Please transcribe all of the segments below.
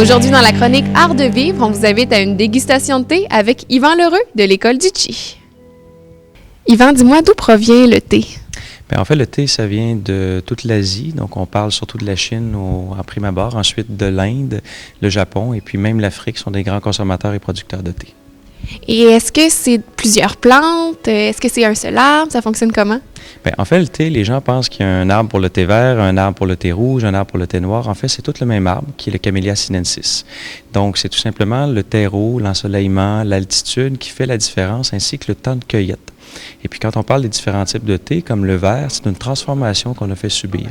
Aujourd'hui, dans la chronique Art de vivre, on vous invite à une dégustation de thé avec Yvan Lheureux de l'École du Chi. Yvan, dis-moi d'où provient le thé? Bien, en fait, le thé, ça vient de toute l'Asie. Donc, on parle surtout de la Chine en prime abord, ensuite de l'Inde, le Japon et puis même l'Afrique sont des grands consommateurs et producteurs de thé. Et est-ce que c'est plusieurs plantes? Est-ce que c'est un seul arbre? Ça fonctionne comment? Bien, en fait, le thé, les gens pensent qu'il y a un arbre pour le thé vert, un arbre pour le thé rouge, un arbre pour le thé noir. En fait, c'est tout le même arbre qui est le Camellia sinensis. Donc, c'est tout simplement le terreau, l'ensoleillement, l'altitude qui fait la différence ainsi que le temps de cueillette. Et puis, quand on parle des différents types de thé, comme le vert, c'est une transformation qu'on a fait subir.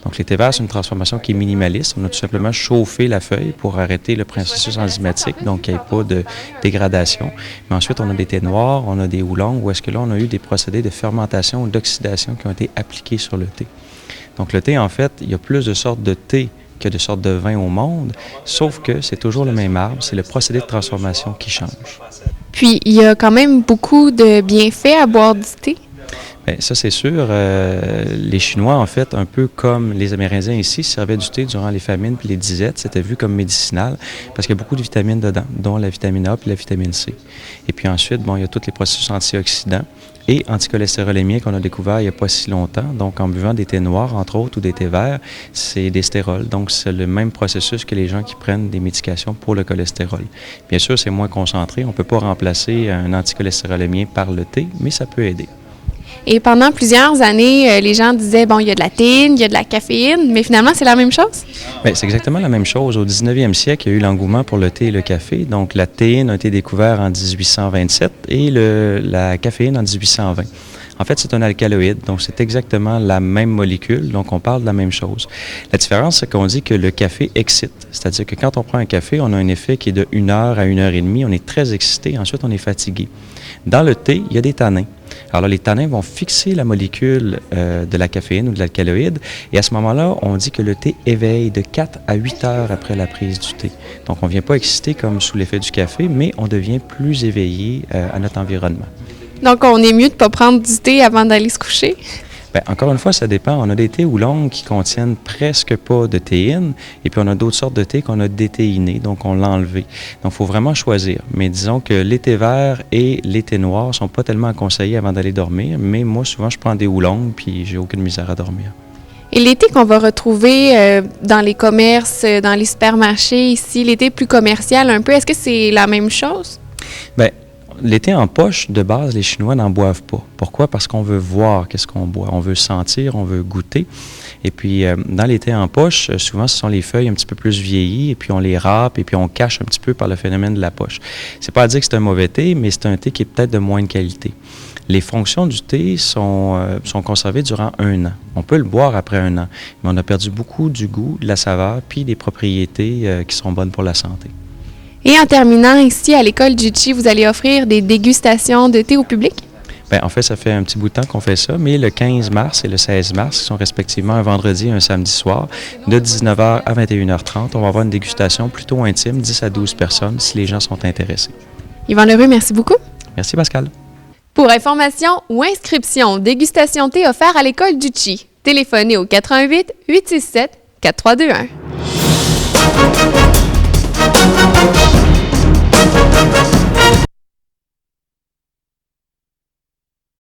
Donc, les thés verts, c'est une transformation qui est minimaliste. On a tout simplement chauffé la feuille pour arrêter le processus enzymatique, donc qu'il n'y ait pas de dégradation. Mais ensuite, on a des thés noirs, on a des oolongs, où est-ce que là, on a eu des procédés de fermentation ou d'oxydation qui ont été appliqués sur le thé. Donc, le thé, en fait, il y a plus de sortes de thé que de sortes de vins au monde, sauf que c'est toujours le même arbre, c'est le procédé de transformation qui change. Puis, il y a quand même beaucoup de bienfaits à boire du thé. Bien, ça, c'est sûr. Les Chinois, en fait, un peu comme les Amérindiens ici, servaient du thé durant les famines puis les disettes. C'était vu comme médicinal parce qu'il y a beaucoup de vitamines dedans, dont la vitamine A puis la vitamine C. Et puis ensuite, bon, il y a tous les processus antioxydants et anticholestérolémiens qu'on a découvert il n'y a pas si longtemps. Donc, en buvant des thés noirs, entre autres, ou des thés verts, c'est des stérols. Donc, c'est le même processus que les gens qui prennent des médications pour le cholestérol. Bien sûr, c'est moins concentré. On ne peut pas remplacer un anticholestérolémien par le thé, mais ça peut aider. Et pendant plusieurs années, les gens disaient, bon, il y a de la théine, il y a de la caféine, mais finalement, c'est la même chose? Bien, c'est exactement la même chose. Au 19e siècle, il y a eu l'engouement pour le thé et le café. Donc, la théine a été découverte en 1827 et la caféine en 1820. En fait, c'est un alcaloïde, donc c'est exactement la même molécule, donc on parle de la même chose. La différence, c'est qu'on dit que le café excite, c'est-à-dire que quand on prend un café, on a un effet qui est de 1 heure à 1 heure et demie, on est très excité, ensuite on est fatigué. Dans le thé, il y a des tanins. Alors là, les tanins vont fixer la molécule de la caféine ou de l'alcaloïde, et à ce moment-là, on dit que le thé éveille de 4 à 8 heures après la prise du thé. Donc on ne vient pas excité comme sous l'effet du café, mais on devient plus éveillé à notre environnement. Donc, on est mieux de ne pas prendre du thé avant d'aller se coucher? Bien, encore une fois, ça dépend. On a des thés oolongs qui contiennent presque pas de théine, et puis on a d'autres sortes de thés qu'on a déthéinés, donc on l'a enlevé. Donc, il faut vraiment choisir. Mais disons que les thés verts et les thés noirs ne sont pas tellement conseillés avant d'aller dormir, mais moi, souvent, je prends des oolongs, puis j'ai aucune misère à dormir. Et les thés qu'on va retrouver dans les commerces, dans les supermarchés ici, les thés plus commercial un peu, est-ce que c'est la même chose? Bien, les thés en poche, de base, les Chinois n'en boivent pas. Pourquoi? Parce qu'on veut voir qu'est-ce qu'on boit. On veut sentir, on veut goûter. Et puis, dans les thés en poche, souvent, ce sont les feuilles un petit peu plus vieillies, et puis on les râpe, et puis on cache un petit peu par le phénomène de la poche. C'est pas à dire que c'est un mauvais thé, mais c'est un thé qui est peut-être de moindre qualité. Les fonctions du thé sont conservées durant 1 an. On peut le boire après 1 an, mais on a perdu beaucoup du goût, de la saveur, puis des propriétés qui sont bonnes pour la santé. Et en terminant, ici, à l'École du Chi, vous allez offrir des dégustations de thé au public? Bien, en fait, ça fait un petit bout de temps qu'on fait ça, mais le 15 mars et le 16 mars, qui sont respectivement un vendredi et un samedi soir, de 19h à 21h30, on va avoir une dégustation plutôt intime, 10 à 12 personnes, si les gens sont intéressés. Yvan Lheureux, merci beaucoup. Merci, Pascal. Pour information ou inscription, dégustation thé offert à l'École du Chi. Téléphonez au 88 867 4321.